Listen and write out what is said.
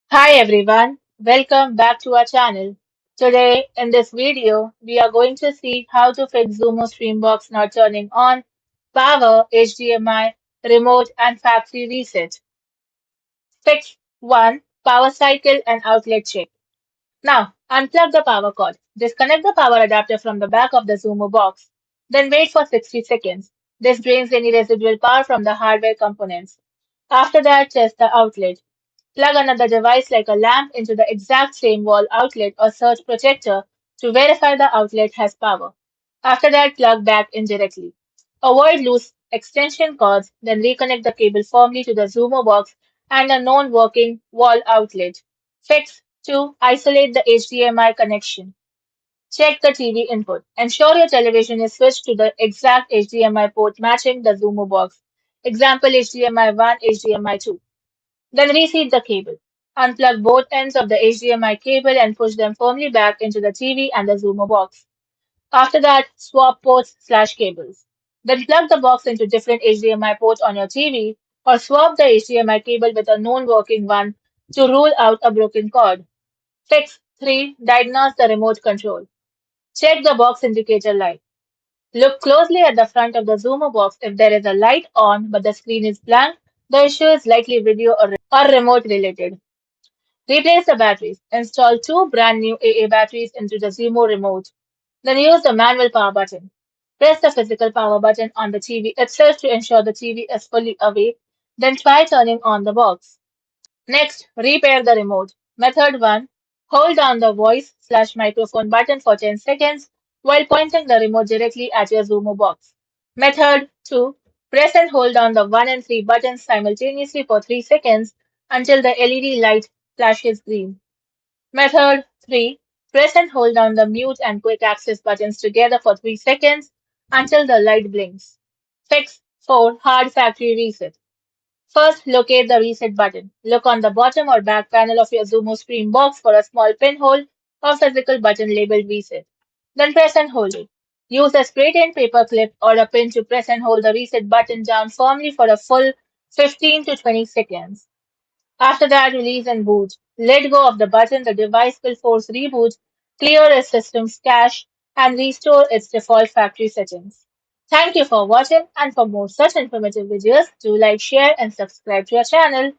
Hi everyone, welcome back to our channel. Today in this video, we are going to see how to fix Xumo Stream Box not turning on, power, HDMI, remote and factory reset. Fix 1. Power cycle and outlet check. Now, unplug the power cord. Disconnect the power adapter from the back of the Xumo box. Then wait for 60 seconds. This drains any residual power from the hardware components. After that, test the outlet. Plug another device like a lamp into the exact same wall outlet or surge protector to verify the outlet has power. After that, plug back in directly. Avoid loose extension cords, then reconnect the cable firmly to the Xumo box and a known working wall outlet. Fix 2. Isolate the HDMI connection. Check the TV input. Ensure your television is switched to the exact HDMI port matching the Xumo box. Example HDMI 1, HDMI 2. Then reseat the cable. Unplug both ends of the HDMI cable and push them firmly back into the TV and the Xumo box. After that, swap ports/cables. Then plug the box into different HDMI ports on your TV or swap the HDMI cable with a known working one to rule out a broken cord. Fix 3. Diagnose the remote control. Check the box indicator light. Look closely at the front of the Xumo box. If there is a light on but the screen is blank, the issue is likely video or remote related. Replace the batteries. Install two brand new AA batteries into the Xumo remote. Then use the manual power button. Press the physical power button on the TV itself to ensure the TV is fully awake. Then try turning on the box. Next, repair the remote. Method 1. Hold down the voice/microphone button for 10 seconds while pointing the remote directly at your Xumo box. Method 2. Press and hold down the 1 and 3 buttons simultaneously for 3 seconds until the LED light flashes green. Method 3. Press and hold down the mute and quick access buttons together for 3 seconds until the light blinks. Fix 4. Hard factory reset. First, locate the reset button. Look on the bottom or back panel of your Xumo Stream Box for a small pinhole or physical button labeled reset. Then press and hold it. Use a spray-tan paper clip or a pin to press and hold the reset button down firmly for a full 15 to 20 seconds. After that, release and boot. Let go of the button, the device will force reboot, clear its system's cache, and restore its default factory settings. Thank you for watching, and for more such informative videos, do like, share, and subscribe to our channel.